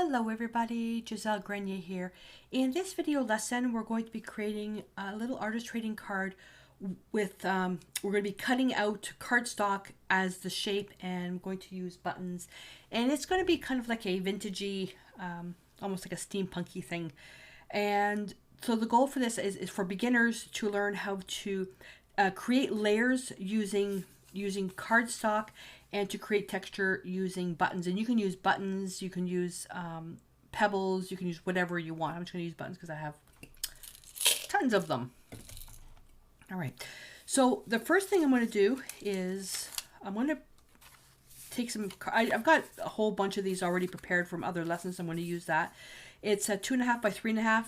Hello everybody, Gisele Grenier here. In this video lesson, we're going to be creating a little artist trading card with, we're going to be cutting out cardstock as the shape, and I'm going to use buttons. And it's going to be kind of like a vintagey, almost like a steampunky thing. And so the goal for this is for beginners to learn how to create layers using cardstock and to create texture using buttons. And you can use buttons, you can use pebbles, you can use whatever you want. I'm just going to use buttons because I have tons of them. All right, so the first thing I'm going to do is I'm going to take some, I've got a whole bunch of these already prepared from other lessons. I'm going to use that. It's a 2.5 by 3.5,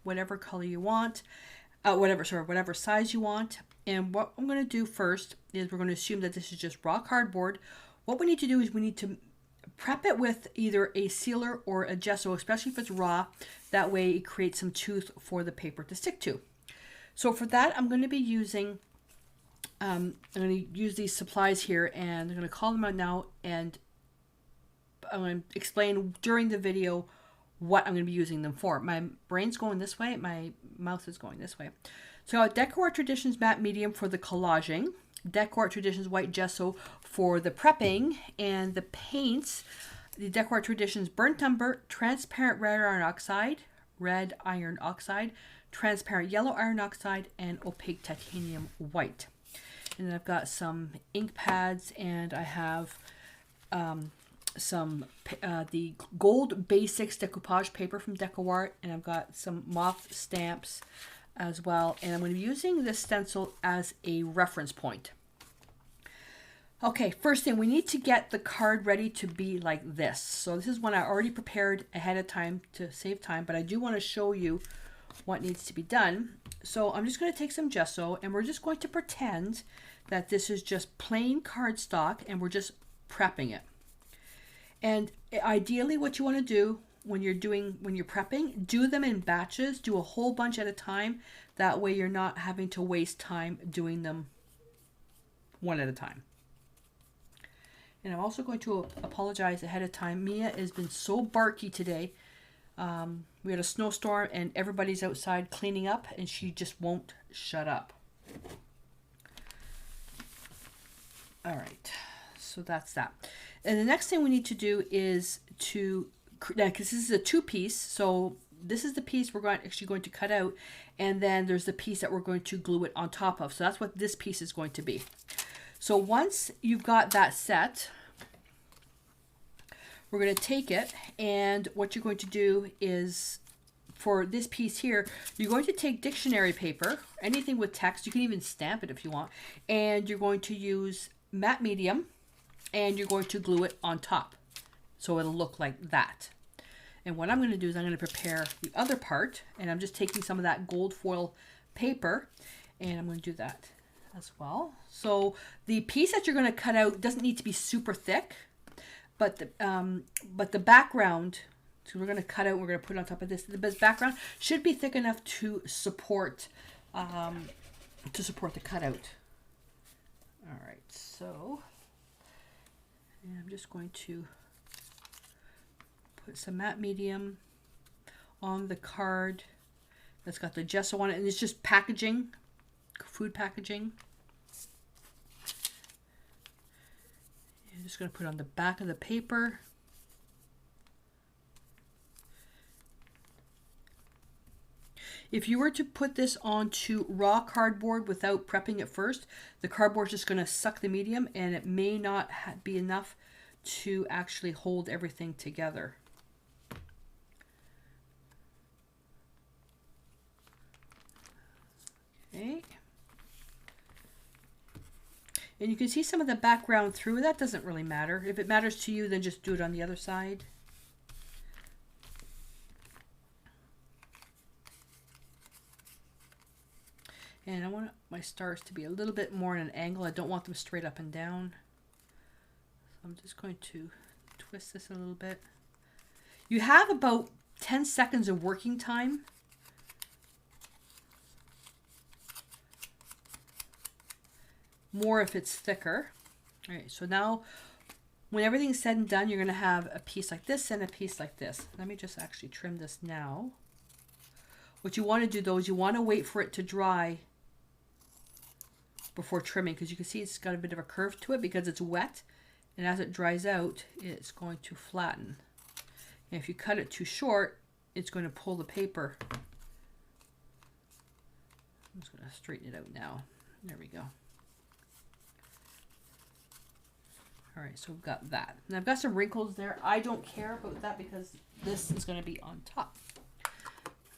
whatever color you want, whatever size you want. And what I'm going to do first is we're going to assume that this is just raw cardboard. What we need to do is we need to prep it with either a sealer or a gesso, especially if it's raw. That way it creates some tooth for the paper to stick to. So for that, I'm going to be using, I'm going to use these supplies here, and I'm going to call them out now, and I'm going to explain during the video what I'm going to be using them for. My brain's going this way, my mouth is going this way. So Decor Traditions Matte Medium for the collaging, Decor Traditions White Gesso for the prepping, and the paints, the Decor Traditions Burnt Umber, Transparent Red Iron Oxide, Transparent Yellow Iron Oxide, and Opaque Titanium White. And then I've got some ink pads, and I have the Gold Basics decoupage paper from Decoart, and I've got some moth stamps as well, and I'm going to be using this stencil as a reference point. Okay, first thing, we need to get the card ready to be like this. So this is one I already prepared ahead of time to save time, but I do want to show you what needs to be done. So I'm just going to take some gesso, and we're just going to pretend that this is just plain cardstock, and we're just prepping it. And ideally what you want to do when you're prepping, do them in batches, do a whole bunch at a time. That way you're not having to waste time doing them one at a time. And I'm also going to apologize ahead of time. Mia has been so barky today. We had a snowstorm and everybody's outside cleaning up, and she just won't shut up. All right, so that's that. And the next thing we need to do is because this is a two-piece, so this is the piece we're actually going to cut out, and then there's the piece that we're going to glue it on top of. So that's what this piece is going to be. So once you've got that set, we're going to take it, and what you're going to do is, for this piece here, you're going to take dictionary paper, anything with text, you can even stamp it if you want, and you're going to use matte medium, and you're going to glue it on top. So it'll look like that. And what I'm going to do is I'm going to prepare the other part, and I'm just taking some of that gold foil paper, and I'm going to do that as well. So the piece that you're going to cut out doesn't need to be super thick, but the background, so we're going to cut out, we're going to put it on top of this. The background should be thick enough to support the cutout. All right, so I'm just going to put some matte medium on the card that's got the gesso on it, and it's just packaging, food packaging. I'm just going to put it on the back of the paper. If you were to put this onto raw cardboard without prepping it first, the cardboard's just going to suck the medium, and it may not be enough to actually hold everything together. Okay. And you can see some of the background through. That doesn't really matter. If it matters to you, then just do it on the other side. And I want my stars to be a little bit more at an angle. I don't want them straight up and down. So I'm just going to twist this a little bit. You have about 10 seconds of working time. More if it's thicker. All right, so now when everything's said and done, you're going to have a piece like this and a piece like this. Let me just actually trim this now. What you want to do though is you want to wait for it to dry before trimming, because you can see it's got a bit of a curve to it because it's wet, and as it dries out it's going to flatten. And if you cut it too short, it's going to pull the paper. I'm just going to straighten it out now. There we go. All right, so we've got that. And I've got some wrinkles there. I don't care about that because this is going to be on top.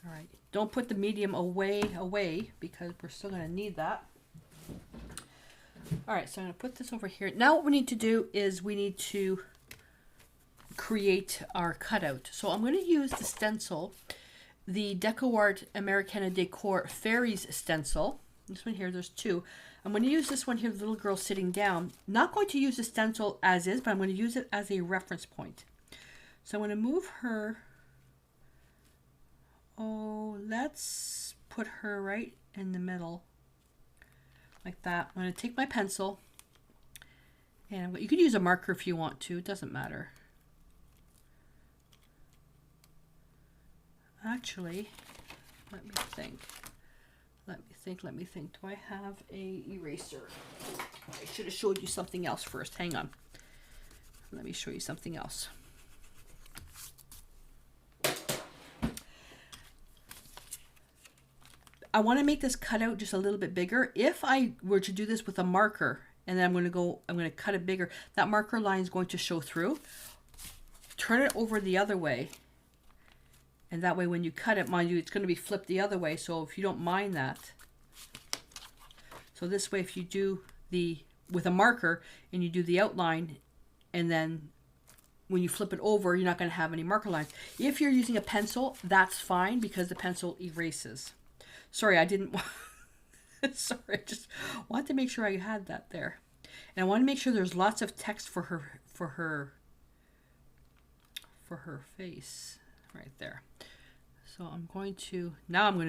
All right, don't put the medium away because we're still going to need that. All right, so I'm going to put this over here. Now what we need to do is we need to create our cutout. So I'm going to use the stencil, the DecoArt Americana Decor Fairies stencil. This one here, there's two. I'm going to use this one here, the little girl sitting down. Not going to use the stencil as is, but I'm going to use it as a reference point. So I'm going to move her. Oh, let's put her right in the middle. Like that. I'm going to take my pencil, and you could use a marker if you want to. It doesn't matter. Actually, let me think. Do I have a eraser? I should have showed you something else first. Hang on. Let me show you something else. I want to make this cutout just a little bit bigger. If I were to do this with a marker and then I'm going to cut it bigger, that marker line is going to show through. Turn it over the other way. And that way when you cut it, mind you, it's going to be flipped the other way. So if you don't mind that. So this way, if you do with a marker and you do the outline, and then when you flip it over, you're not going to have any marker lines. If you're using a pencil, that's fine because the pencil erases. Sorry, I didn't. Sorry, I just wanted to make sure I had that there, and I want to make sure there's lots of text for her face right there. So I'm going to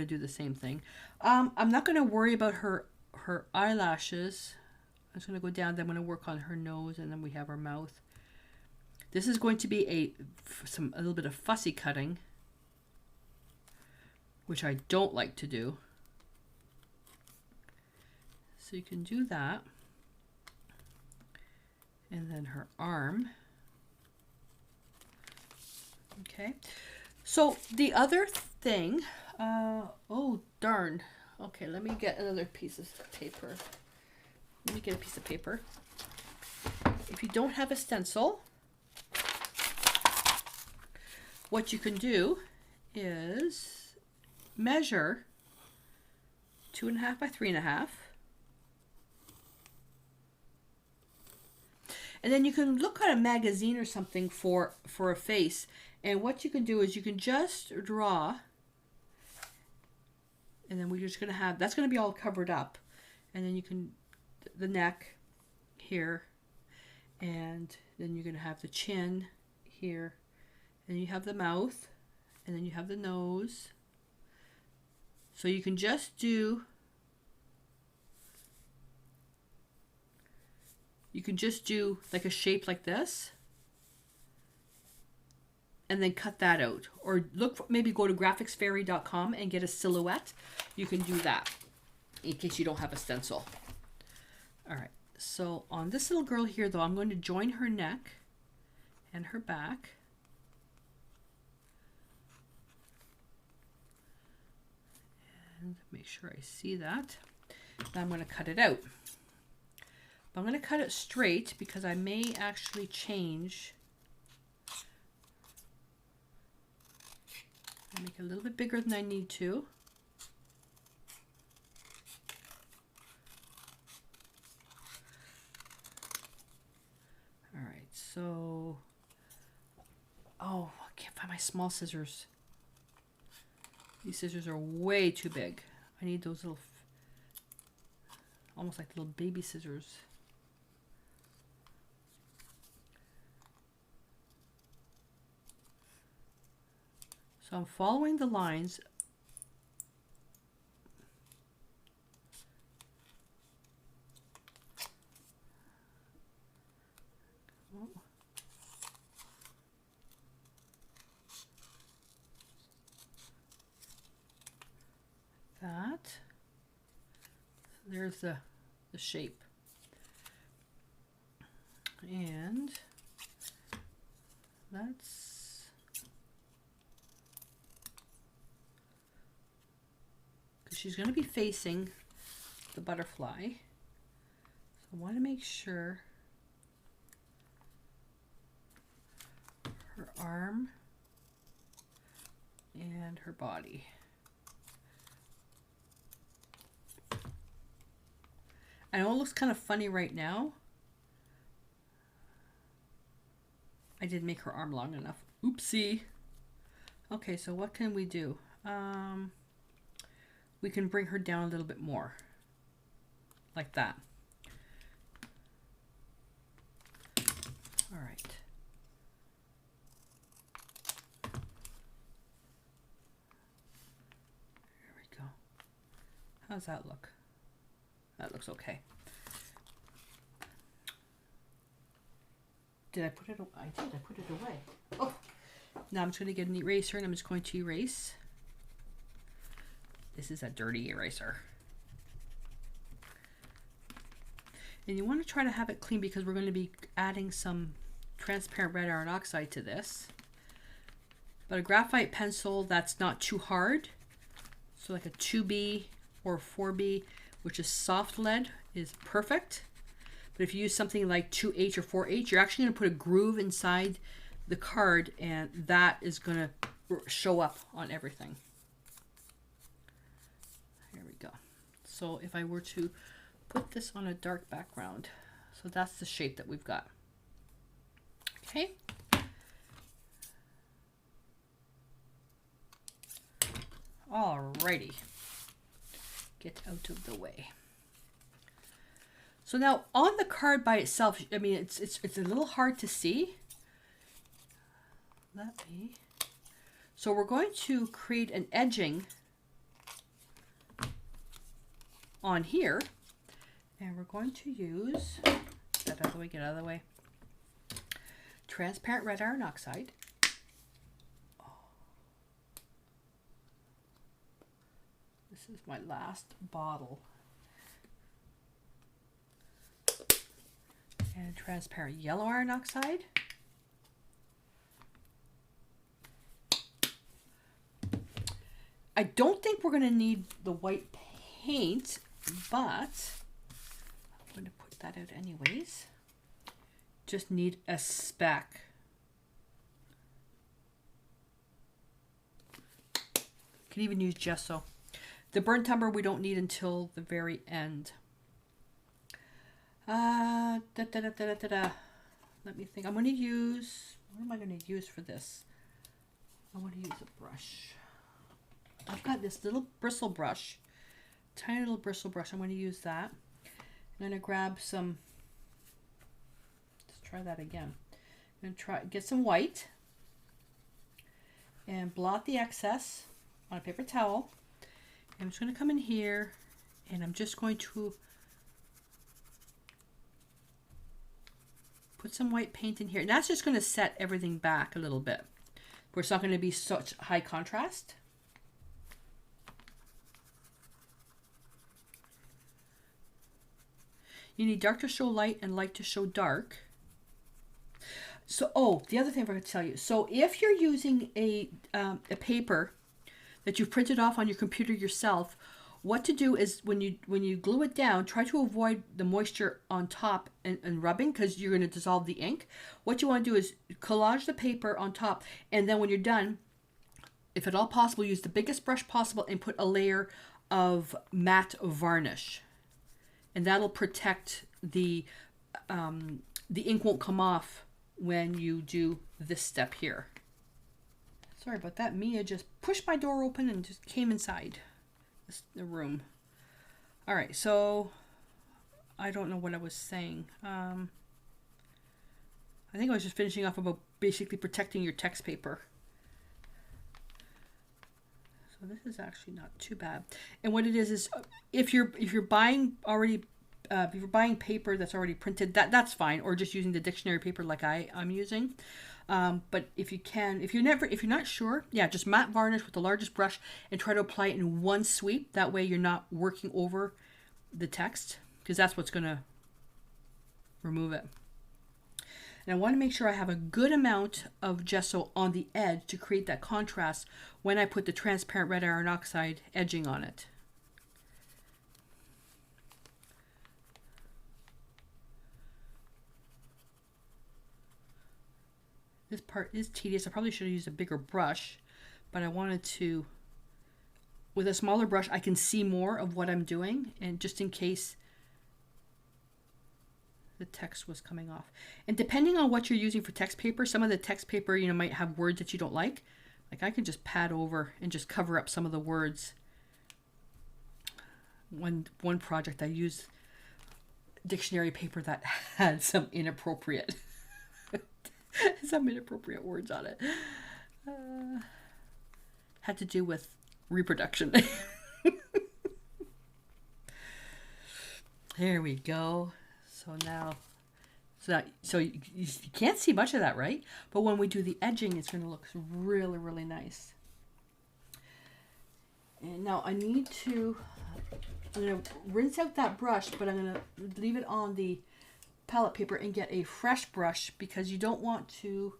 do the same thing. I'm not going to worry about her eyelashes. I'm just going to go down. Then I'm going to work on her nose, and then we have her mouth. This is going to be a little bit of fussy cutting, which I don't like to do. So you can do that. And then her arm. Okay. So the other thing, oh darn. Okay, let me get another piece of paper. Let me get a piece of paper. If you don't have a stencil, what you can do is measure 2.5 by 3.5. And then you can look at a magazine or something for a face. And what you can do is you can just draw. And then we're just going to have, that's going to be all covered up. And then you can, the neck here. And then you're going to have the chin here. And you have the mouth. And then you have the nose. So you can just do, like a shape like this. And then cut that out. Or maybe go to graphicsfairy.com and get a silhouette. You can do that in case you don't have a stencil. All right. So on this little girl here, though, I'm going to join her neck and her back. And make sure I see that. Now I'm going to cut it out. But I'm going to cut it straight because I may actually change. I'll make it a little bit bigger than I need to. All right, so, oh, I can't find my small scissors. These scissors are way too big. I need those little, almost like little baby scissors. So I'm following the lines. there's the shape. And that's, because she's going to be facing the butterfly. So I want to make sure her arm and her body. I know it looks kind of funny right now. I didn't make her arm long enough. Oopsie. Okay, so what can we do? We can bring her down a little bit more. Like that. All right. There we go. How's that look? That looks okay. Did I put it away? I did. I put it away. Oh. Now I'm just going to get an eraser and I'm just going to erase. This is a dirty eraser. And you want to try to have it clean because we're going to be adding some transparent red iron oxide to this. But a graphite pencil that's not too hard, so like a 2B or 4B, which is soft lead, is perfect. But if you use something like 2H or 4H, you're actually going to put a groove inside the card, and that is going to show up on everything. Here we go. So if I were to put this on a dark background, so that's the shape that we've got. Okay. Alrighty. Get out of the way. So now on the card by itself, I mean, it's a little hard to see. Let me. So we're going to create an edging on here, and we're going to use, get out of the way, get out of the way, transparent red iron oxide. This is my last bottle. And transparent yellow iron oxide. I don't think we're going to need the white paint, but I'm going to put that out anyways. Just need a speck. Can even use gesso. The burnt umber we don't need until the very end. Let me think. I'm going to use, what am I going to use for this? I want to use a brush. I've got this little bristle brush, tiny little bristle brush. I'm going to use that. I'm going to grab some, let's try that again. I'm going to try, get some white and blot the excess on a paper towel. I'm just going to come in here and I'm just going to put some white paint in here. And that's just going to set everything back a little bit, where it's not going to be such high contrast. You need dark to show light and light to show dark. So, oh, the other thing I'm going to tell you. So if you're using a paper that you've printed off on your computer yourself, what to do is when you glue it down, try to avoid the moisture on top and rubbing, because you're going to dissolve the ink. What you want to do is collage the paper on top, and then when you're done, if at all possible, use the biggest brush possible and put a layer of matte varnish. And that'll protect the ink won't come off when you do this step here. Sorry about that. Mia just pushed my door open and just came inside the room. All right, so I don't know what I was saying. I think I was just finishing off about basically protecting your text paper. So this is actually not too bad. And what it is if you're buying already, if you're buying paper that's already printed, that's fine, or just using the dictionary paper like I'm using. But if you're not sure, yeah, just matte varnish with the largest brush and try to apply it in one sweep. That way you're not working over the text, because that's what's going to remove it. And I want to make sure I have a good amount of gesso on the edge to create that contrast when I put the transparent red iron oxide edging on it. This part is tedious. I probably should have used a bigger brush, but I wanted to, with a smaller brush, I can see more of what I'm doing, and just in case the text was coming off. And depending on what you're using for text paper, some of the text paper, you know, might have words that you don't like. Like I could just pad over and just cover up some of the words. One project I used dictionary paper that had some inappropriate words on it. Had to do with reproduction. There we go. So now, so you can't see much of that, right? But when we do the edging, it's going to look really, really nice. And now I'm going to rinse out that brush, but I'm going to leave it on the palette paper and get a fresh brush, because you don't want to,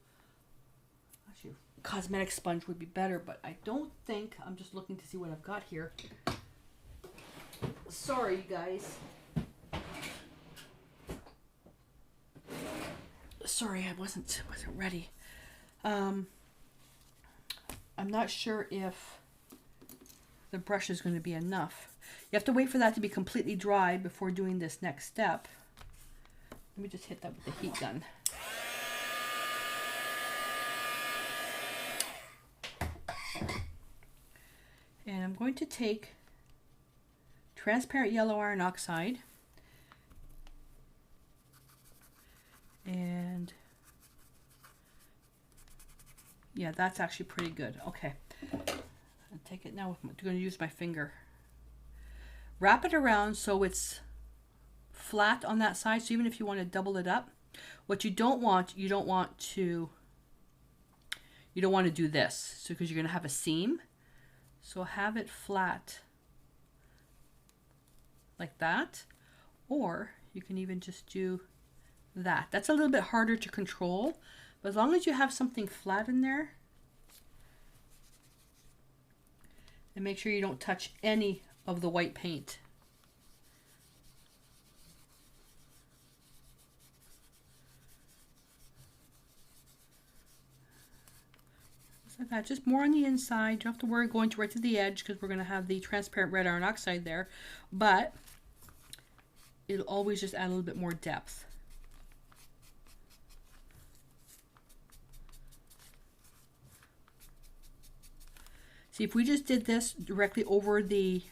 actually a cosmetic sponge would be better, but I don't think, I'm just looking to see what I've got here. Sorry, you guys. Sorry, I wasn't ready. I'm not sure if the brush is going to be enough. You have to wait for that to be completely dry before doing this next step. Let me just hit that with the heat gun. And I'm going to take transparent yellow iron oxide and yeah, that's actually pretty good. Okay, I'll take it now. I'm going to use my finger. Wrap it around so it's flat on that side. So even if you want to double it up, what you don't want to do this. So because you're going to have a seam, so have it flat like that, or you can even just do that. That's a little bit harder to control, but as long as you have something flat in there, and make sure you don't touch any of the white paint. Just like that, just more on the inside. You don't have to worry going right to the edge, because we're going to have the transparent red iron oxide there, but it'll always just add a little bit more depth. See, if we just did this directly over the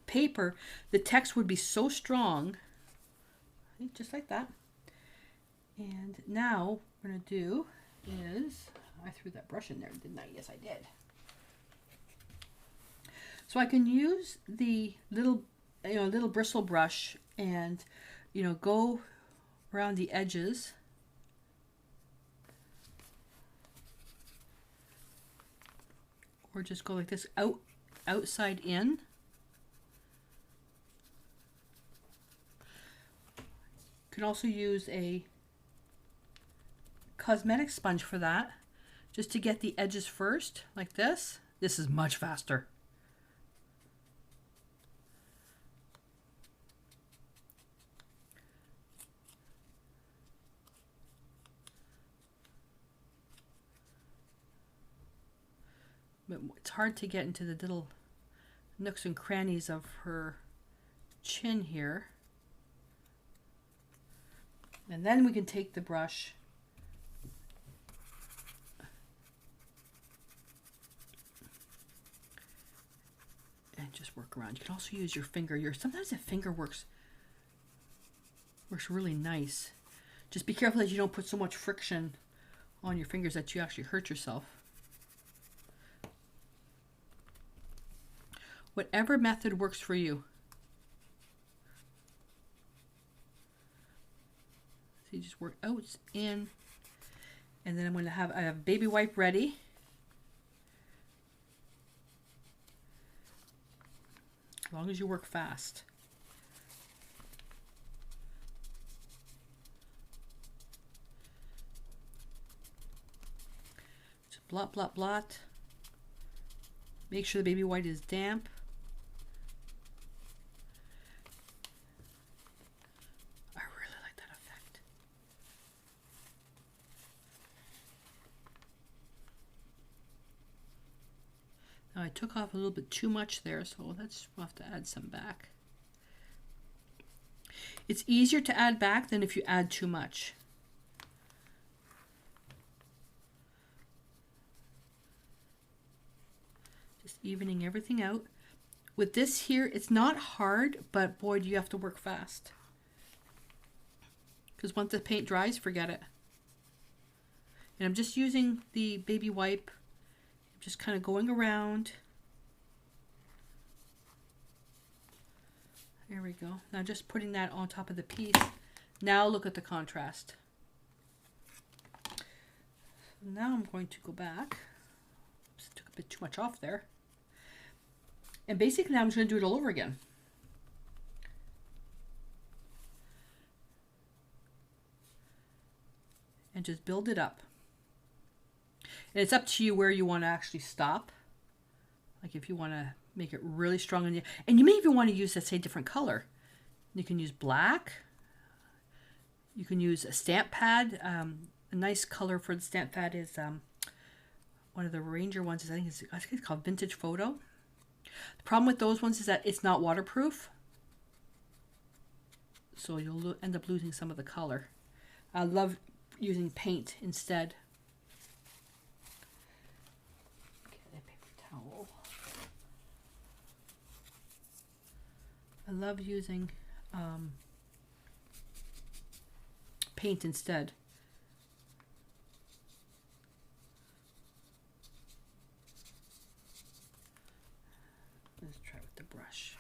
paper, the text would be so strong, just like that. And now what we're going to do is, I threw that brush in there, didn't I? Yes, I did. So I can use the little bristle brush and, go around the edges. Or just go like this, outside in. You can also use a cosmetic sponge for that, just to get the edges first, like this. This is much faster. But it's hard to get into the little nooks and crannies of her chin here. And then we can take the brush and just work around. You can also use your finger. Sometimes the finger works really nice. Just be careful that you don't put so much friction on your fingers that you actually hurt yourself. Whatever method works for you. So you just work out, in, and then I have baby wipe ready. As long as you work fast. blot, blot, blot. Make sure the baby white is damp. I really like that effect. Now I took off a little bit too much there, so we'll have to add some back. It's easier to add back than if you add too much. Just evening everything out. With this here, it's not hard, but boy, do you have to work fast. Because once the paint dries, forget it. And I'm just using the baby wipe, just kind of going around. There we go. Now just putting that on top of the piece. Now look at the contrast. So now I'm going to go back. Oops, took a bit too much off there. And basically now I'm just going to do it all over again. And just build it up. And it's up to you where you want to actually stop. Like if you want to make it really strong on you. And you may even want to use, let's say, a different color. You can use black. You can use a stamp pad. A nice color for the stamp pad is one of the Ranger ones. I think it's called Vintage Photo. The problem with those ones is that it's not waterproof. So you'll end up losing some of the color. I love using paint instead. Get a paper towel. I love using paint instead. Let's try with the brush.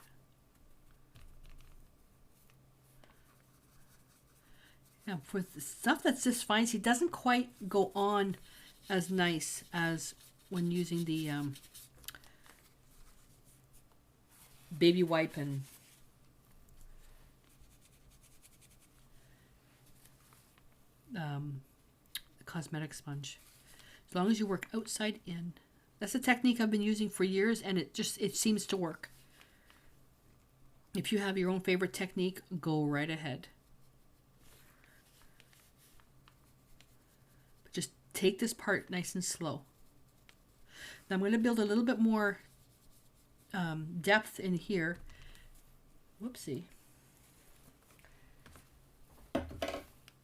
Now for the stuff that's this fine, see, it doesn't quite go on as nice as when using the baby wipe and the cosmetic sponge. As long as you work outside in. That's a technique I've been using for years, and it seems to work. If you have your own favorite technique, go right ahead. But just take this part nice and slow. Now I'm going to build a little bit more depth in here. Whoopsie.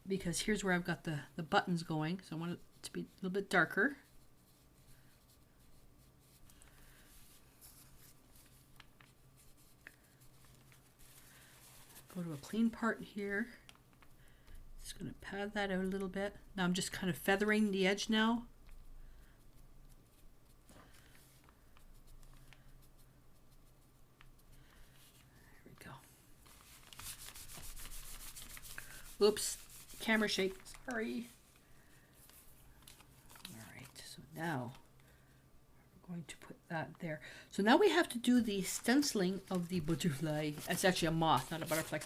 Because here's where I've got the buttons going, so I want it to be a little bit darker. Go to a clean part here. Just going to pad that out a little bit. Now I'm just kind of feathering the edge now. There we go. Oops, camera shake, sorry. All right, so now we're going to put that there. So now we have to do the stenciling of the butterfly. It's actually a moth, not a butterfly.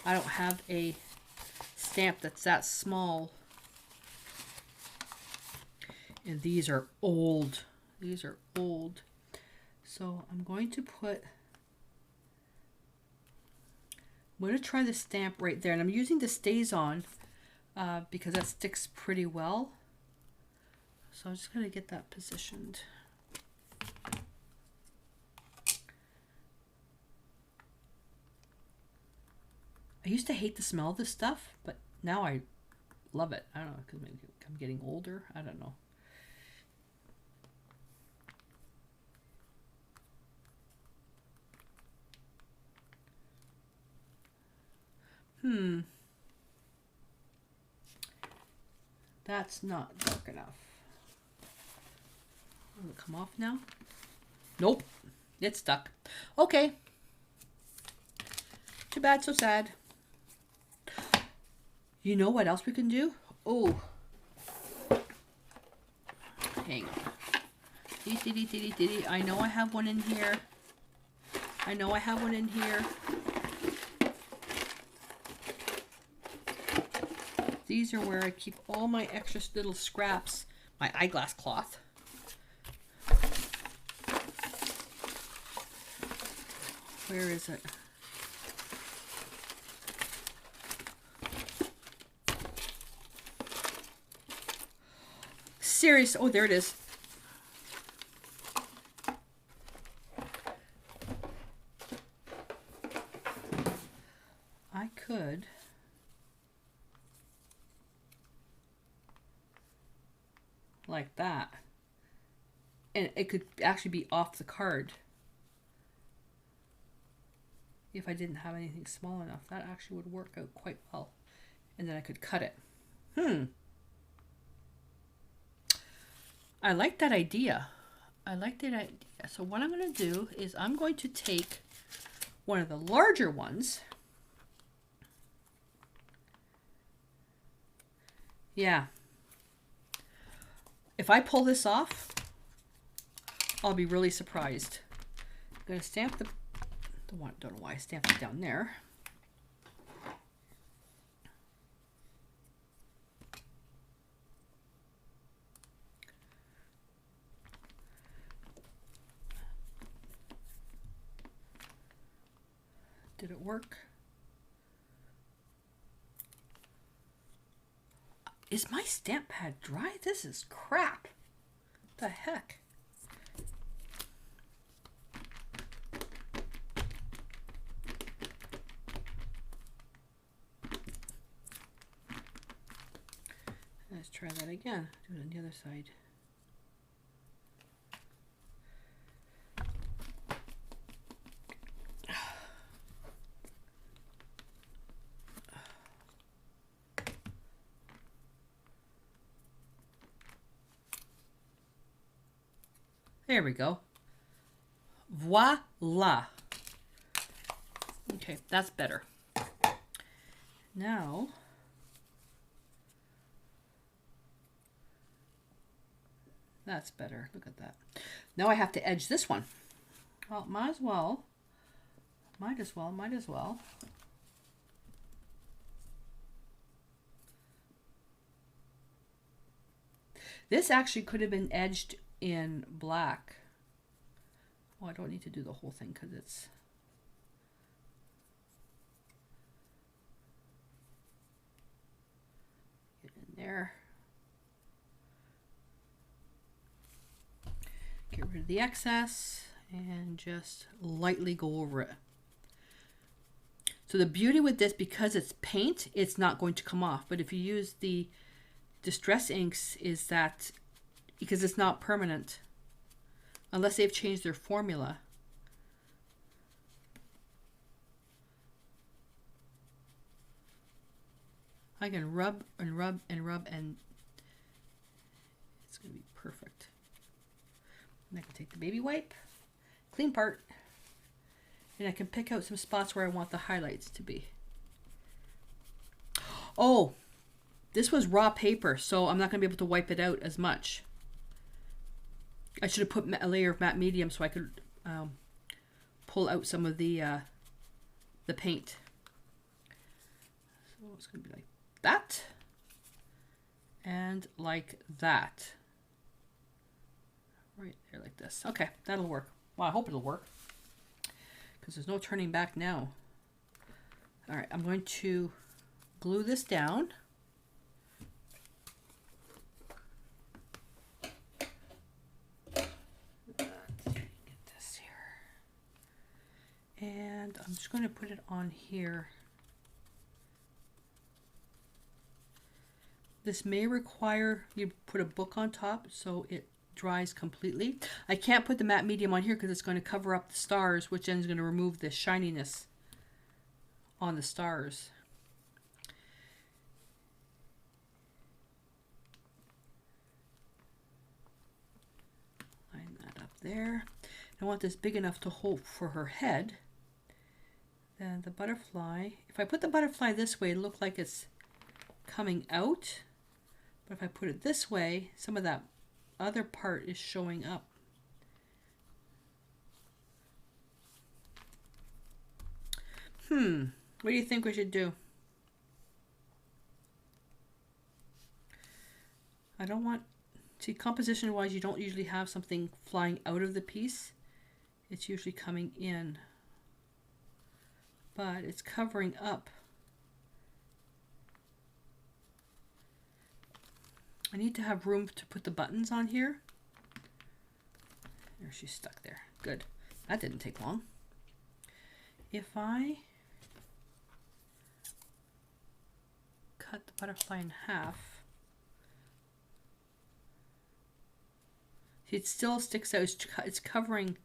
I don't have a stamp that's that small. And these are old. These are old. So I'm going to try the stamp right there. And I'm using the Stays On because that sticks pretty well. So I'm just going to get that positioned. I used to hate the smell of this stuff, but now I love it. I don't know, because maybe I'm getting older. I don't know. That's not dark enough. Will it come off now? Nope. It's stuck. Okay. Too bad, so sad. You know what else we can do? Oh. Hang on. I know I have one in here. I know I have one in here. These are where I keep all my extra little scraps my eyeglass cloth. Where is it? Serious. Oh, there it is. I could like that, and it could actually be off the card if I didn't have anything small enough. That actually would work out quite well, and then I could cut it. I like that idea. I like that idea. So what I'm going to do is I'm going to take one of the larger ones. Yeah. If I pull this off, I'll be really surprised. I'm going to stamp the one. Don't know why I stamped it down there. Did it work? Is my stamp pad dry? This is crap. What the heck? Let's try that again. Do it on the other side. There we go. Voila. Okay, that's better. Now, that's better. Look at that. Now I have to edge this one. Well, might as well. Might as well. This actually could have been edged in black. Oh, I don't need to do the whole thing because it's get in there. Get rid of the excess and just lightly go over it. So the beauty with this, because it's paint, it's not going to come off. But if you use the distress inks, is that because it's not permanent unless they've changed their formula. I can rub and rub and rub, and it's going to be perfect. And I can take the baby wipe, clean part, and I can pick out some spots where I want the highlights to be. Oh, this was raw paper, so I'm not going to be able to wipe it out as much. I should have put a layer of matte medium so I could pull out some of the paint. So it's going to be like that and like that. Right there like this. Okay, that'll work. Well, I hope it'll work because there's no turning back now. All right, I'm going to glue this down. And I'm just going to put it on here. This may require you put a book on top so it dries completely. I can't put the matte medium on here because it's going to cover up the stars, which then is going to remove the shininess on the stars. Line that up there. I want this big enough to hold for her head. Then the butterfly, if I put the butterfly this way, it'll look like it's coming out. But if I put it this way, some of that other part is showing up. What do you think we should do? I don't want See, composition wise, you don't usually have something flying out of the piece. It's usually coming in, but it's covering up. I need to have room to put the buttons on here. There, she's stuck there. Good. That didn't take long. If I cut the butterfly in half, see, it still sticks out. It's covering,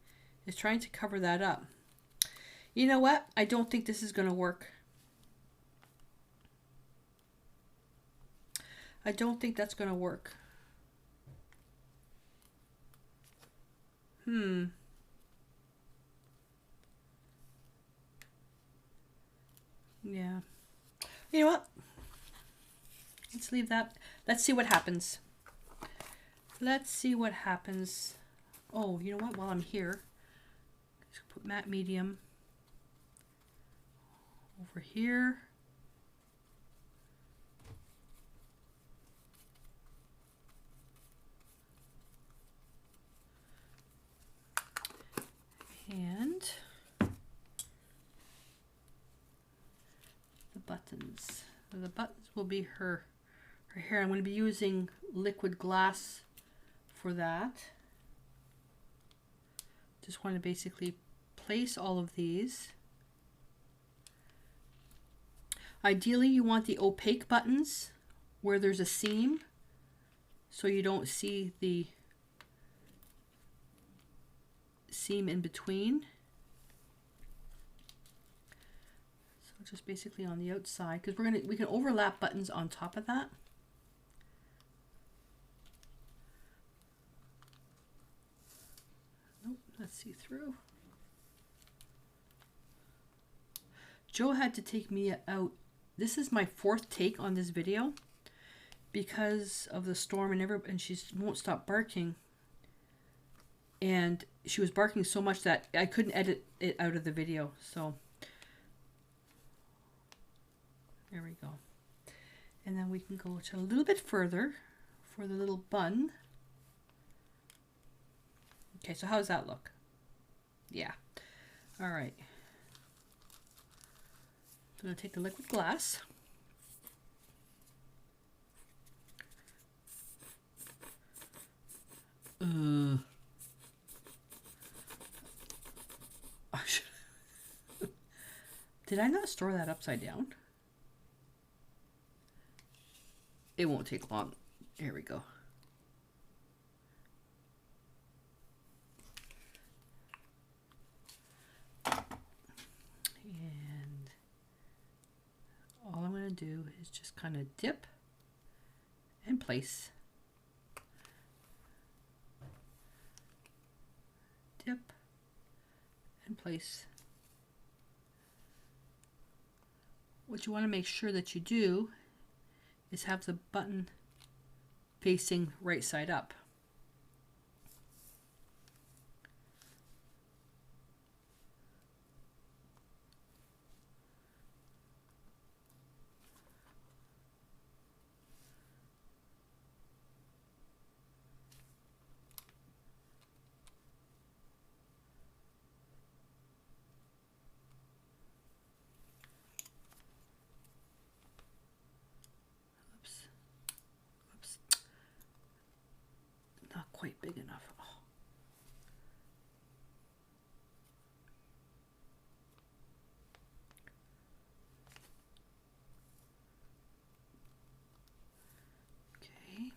it's trying to cover that up. You know what? I don't think this is going to work. I don't think that's going to work. Yeah. You know what? Let's leave that. Let's see what happens. Let's see what happens. Oh, you know what? While I'm here, let's put matte medium over here. And the buttons. The buttons will be her hair. I'm going to be using liquid glass for that. Just want to basically place all of these. Ideally, you want the opaque buttons where there's a seam so you don't see the seam in between. So just basically on the outside, because we can overlap buttons on top of that. Nope, that's see through. Joe had to take me out. This is my 4th take on this video because of the storm and she won't stop barking. And she was barking so much that I couldn't edit it out of the video. So there we go. And then we can go to a little bit further for the little bun. Okay, so how does that look? Yeah. All right. So I'm going to take the liquid glass. Did I not store that upside down? It won't take long. Here we go. And all I'm going to do is just kind of dip and place. Dip and place. What you want to make sure that you do is have the button facing right side up. Quite big enough. Oh. Okay.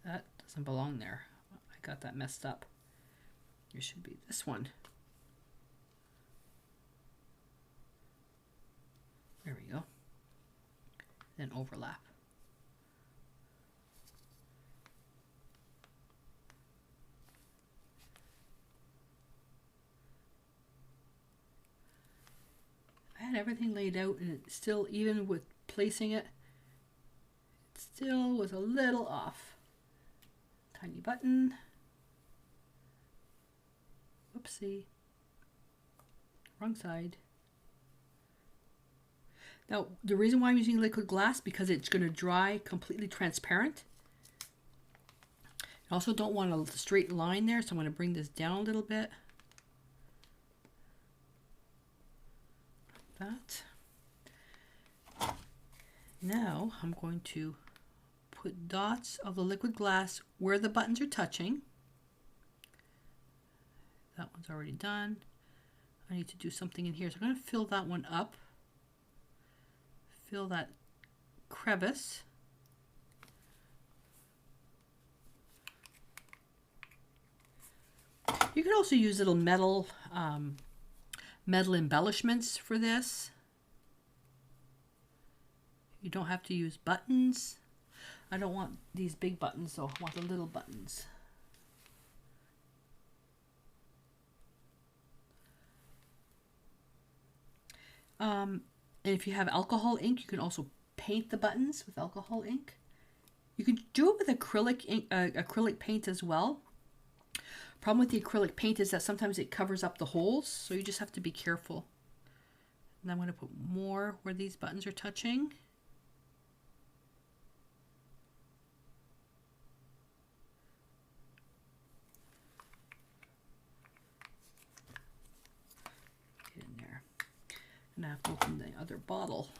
That doesn't belong there. I got that messed up. It should be this one. There we go. Then overlap. I had everything laid out and it still, even with placing it, it still was a little off. tiny button. Whoopsie. Wrong side. Now, the reason why I'm using liquid glass, because it's going to dry completely transparent. I also don't want a straight line there, so I'm going to bring this down a little bit. Like that. Now, I'm going to put dots of the liquid glass where the buttons are touching. That one's already done. I need to do something in here. So I'm going to fill that one up. Fill that crevice. You can also use little metal embellishments for this. You don't have to use buttons. I don't want these big buttons, so I want the little buttons. And if you have alcohol ink, you can also paint the buttons with alcohol ink. You can do it with acrylic ink, acrylic paint as well. Problem with the acrylic paint is that sometimes it covers up the holes, so you just have to be careful. And I'm going to put more where these buttons are touching. Get in there. And I have to open the other bottle.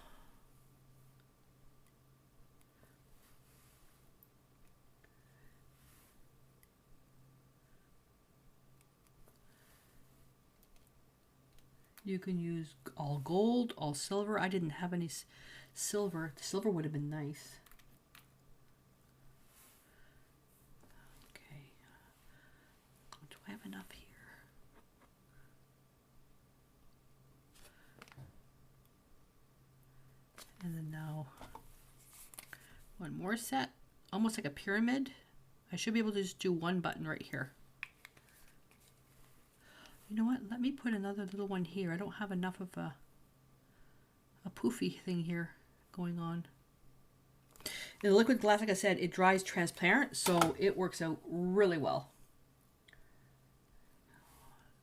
You can use all gold, all silver. I didn't have any silver. The silver would have been nice. Okay. Do I have enough here? And then now one more set, almost like a pyramid. I should be able to just do one button right here. You know what? Let me put another little one here. I don't have enough of a poofy thing here going on. In the liquid glass, like I said, it dries transparent, so it works out really well.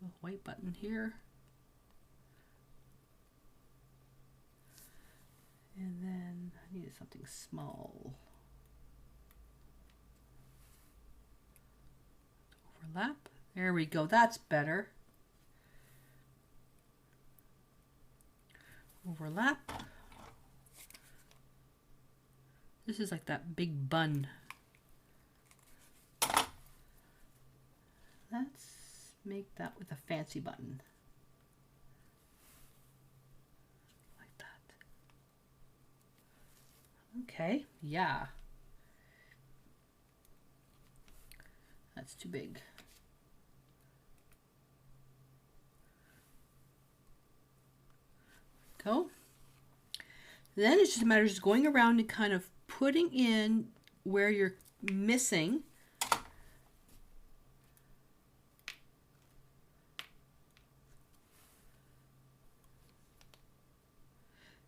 A white button here. And then I needed something small. Overlap. There we go. That's better. Overlap. This is like that big bun. Let's make that with a fancy button. Like that. Okay, yeah. That's too big. Go. Then it's just a matter of just going around and kind of putting in where you're missing.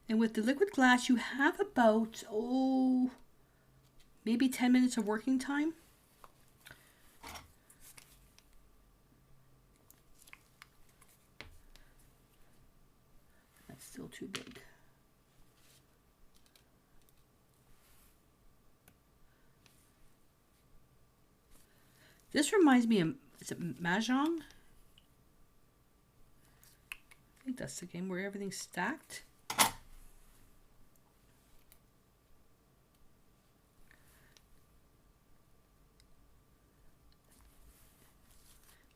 And with the liquid glass, you have about, maybe 10 minutes of working time. Still too big. This reminds me of, is it Mahjong? I think that's the game where everything's stacked.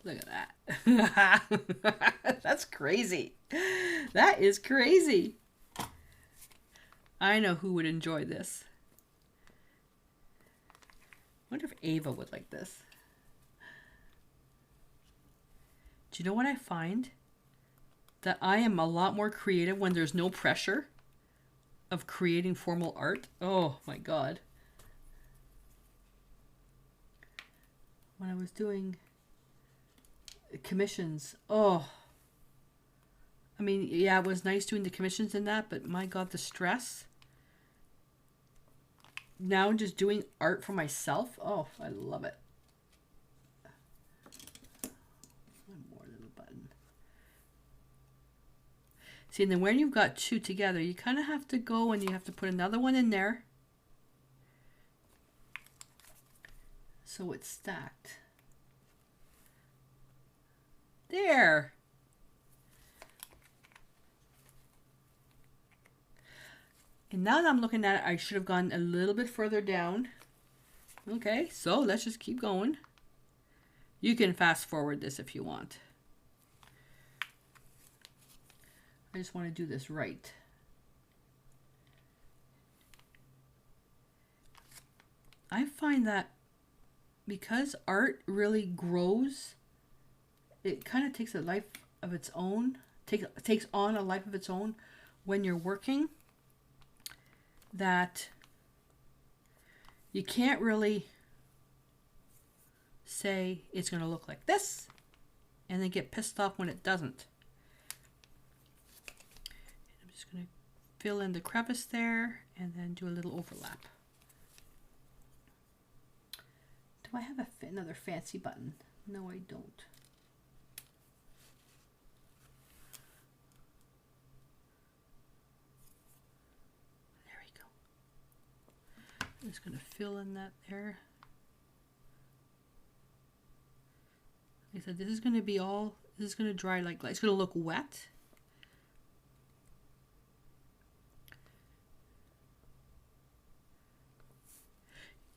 Look at that. That's crazy. That is crazy. I know who would enjoy this. I wonder if Ava would like this. Do you know what I find? That I am a lot more creative when there's no pressure of creating formal art. Oh my God. When I was doing commissions, I mean, yeah, it was nice doing the commissions and that, but my God, the stress. Now just doing art for myself, oh, I love it. button. See, and then when you've got two together, you kind of have to go and you have to put another one in there so it's stacked. There. And now that I'm looking at it, I should have gone a little bit further down. Okay, so let's just keep going. You can fast forward this if you want. I just want to do this right. I find that because art really grows, it kind of takes a life of its own, takes on a life of its own when you're working, that you can't really say it's going to look like this and then get pissed off when it doesn't. I'm just going to fill in the crevice there and then do a little overlap. Do I have another fancy button? No, I don't. I'm just going to fill in that there. Like I said, this is going to be all, this is going to dry like, it's going to look wet.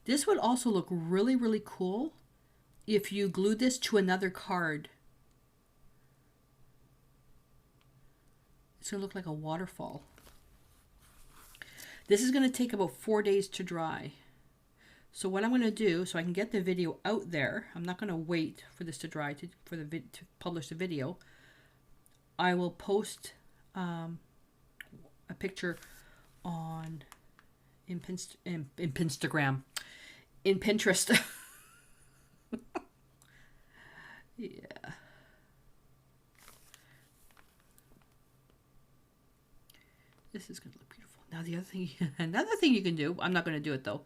This would also look really, really cool if you glue this to another card. It's going to look like a waterfall. This is going to take about 4 days to dry. So what I'm going to do, so I can get the video out there, I'm not going to wait for this to dry to publish the video. I will post a picture on in Pinterest. Yeah. This is going to look beautiful. Now the other thing, another thing you can do, I'm not going to do it though,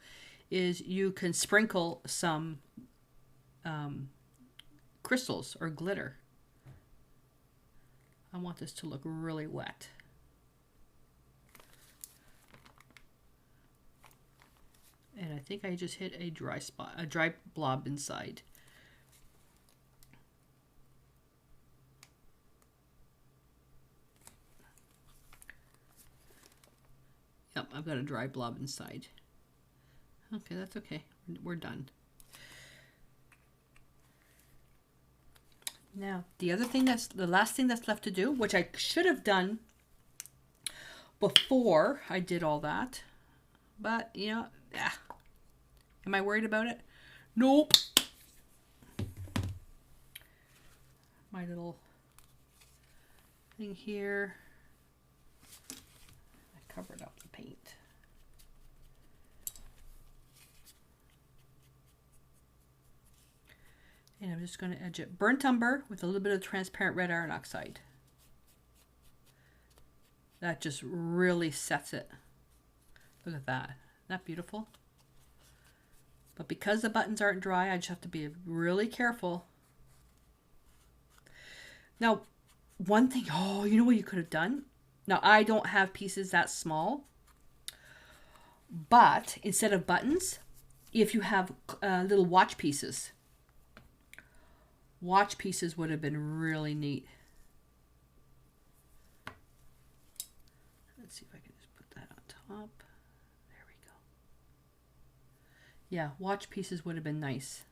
is you can sprinkle some crystals or glitter. I want this to look really wet. And I think I just hit a dry spot, a dry blob inside. Yep, I've got a dry blob inside. Okay, that's okay. We're done. Now, the last thing that's left to do, which I should have done before I did all that, but you know, am I worried about it? Nope. My little thing here. I covered up the paint. And I'm just going to edge it burnt umber with a little bit of transparent red iron oxide. That just really sets it. Look at that. Isn't that beautiful? But because the buttons aren't dry, I just have to be really careful. Now, one thing, you know what you could have done? Now, I don't have pieces that small, but instead of buttons, if you have little watch pieces would have been really neat. Let's see if I can just put that on top. There we go. Yeah, watch pieces would have been nice.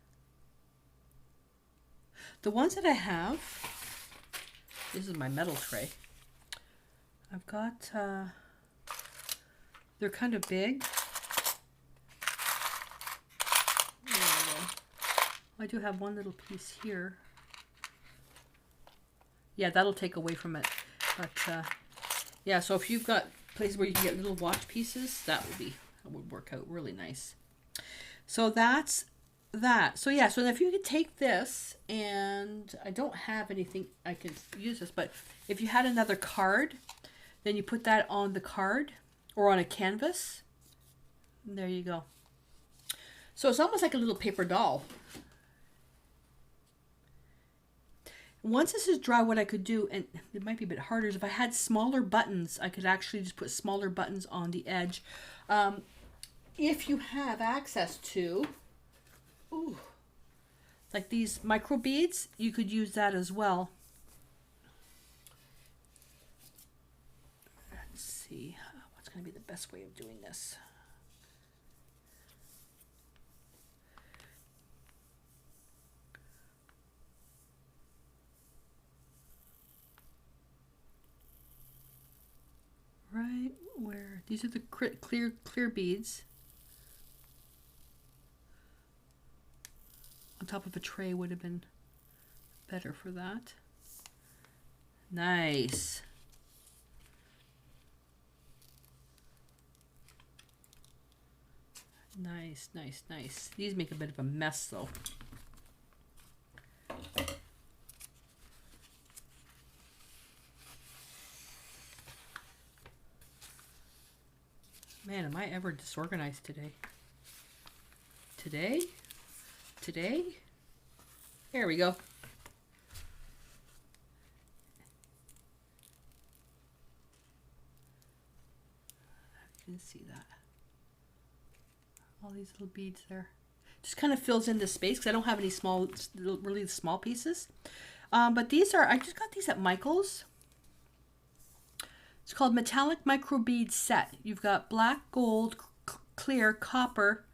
The ones that I have, this is my metal tray. I've got, they're kind of big. I do have one little piece here. Yeah, that'll take away from it. But yeah, so if you've got places where you can get little watch pieces, that would work out really nice. So that's that. So yeah, so if you could take this, and I don't have anything I can use this, but if you had another card, then you put that on the card or on a canvas. And there you go. So it's almost like a little paper doll. Once this is dry, what I could do, and it might be a bit harder, is if I had smaller buttons, I could actually just put smaller buttons on the edge. If you have access to, ooh, like these micro beads, you could use that as well. Let's see, what's going to be the best way of doing this? Right where, these are the clear beads. On top of a tray would have been better for that. Nice. Nice, nice, nice. These make a bit of a mess though. Man, am I ever disorganized today? Today? There we go. You can see that. All these little beads there. Just kind of fills in the space because I don't have any small, really small pieces. But these are, I just got these at Michael's. It's called Metallic Micro Bead Set. You've got black, gold, clear, copper,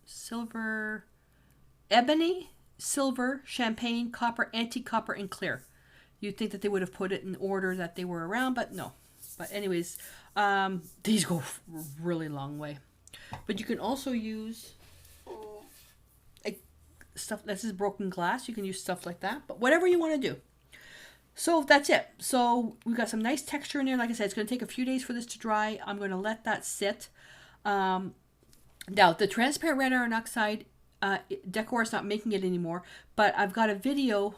silver, ebony, silver, champagne, copper, antique-copper, and clear. You'd think that they would have put it in order that they were around, but no. But anyways, these go a really long way. But you can also use stuff, this is broken glass. You can use stuff like that, but whatever you want to do. So that's it. So we've got some nice texture in there. Like I said, it's going to take a few days for this to dry. I'm going to let that sit. Now, the transparent red iron oxide, Decor is not making it anymore, but I've got a video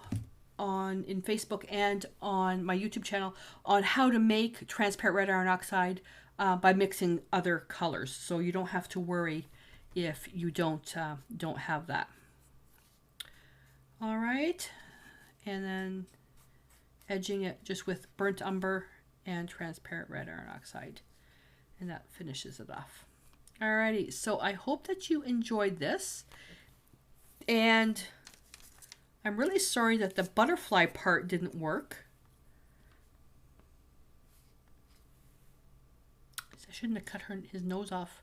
in Facebook and on my YouTube channel on how to make transparent red iron oxide by mixing other colors. So you don't have to worry if you don't have that. All right. And then edging it just with burnt umber and transparent red iron oxide, and that finishes it off. Alrighty, so I hope that you enjoyed this, and I'm really sorry that the butterfly part didn't work. I shouldn't have cut his nose off.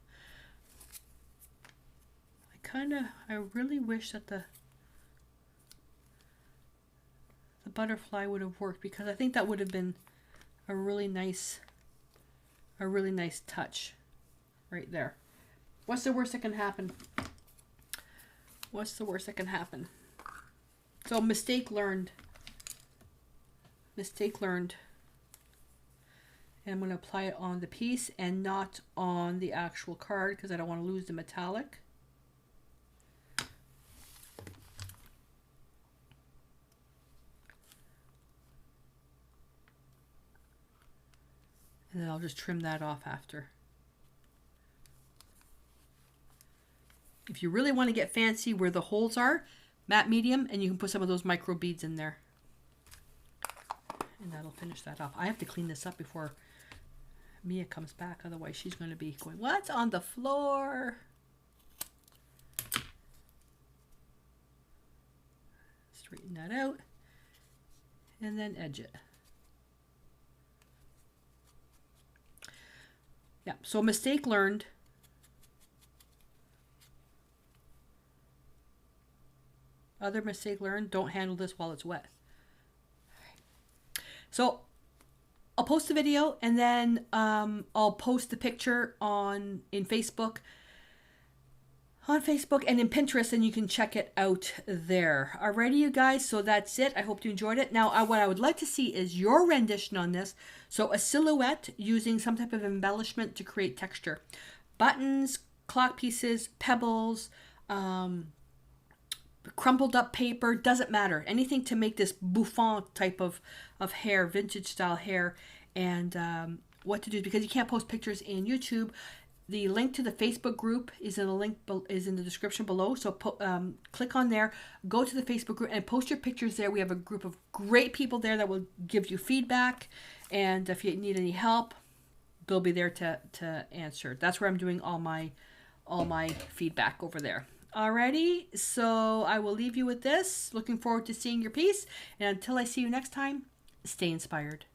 I really wish that the butterfly would have worked, because I think that would have been a really nice touch right there. What's the worst that can happen? What's the worst that can happen? So mistake learned. Mistake learned. And I'm going to apply it on the piece and not on the actual card because I don't want to lose the metallic. And then I'll just trim that off after. If you really want to get fancy where the holes are, matte medium, and you can put some of those micro beads in there. And that'll finish that off. I have to clean this up before Mia comes back, otherwise she's going to be going, "What's on the floor?" Straighten that out and then edge it. Yeah, so mistake learned. Other mistake learned, don't handle this while it's wet. So I'll post the video, and then I'll post the picture in Facebook and in Pinterest, and you can check it out there. Alrighty, you guys, so that's it. I hope you enjoyed it. Now, what I would like to see is your rendition on this. So a silhouette using some type of embellishment to create texture. Buttons, clock pieces, pebbles, crumpled up paper, doesn't matter. Anything to make this Bouffant type of hair, vintage style hair, and what to do, because you can't post pictures in YouTube. The link to the Facebook group is in the description below. So click on there, go to the Facebook group, and post your pictures there. We have a group of great people there that will give you feedback, and if you need any help, they'll be there to answer. That's where I'm doing all my feedback over there. Alrighty, so I will leave you with this. Looking forward to seeing your piece, and until I see you next time, stay inspired.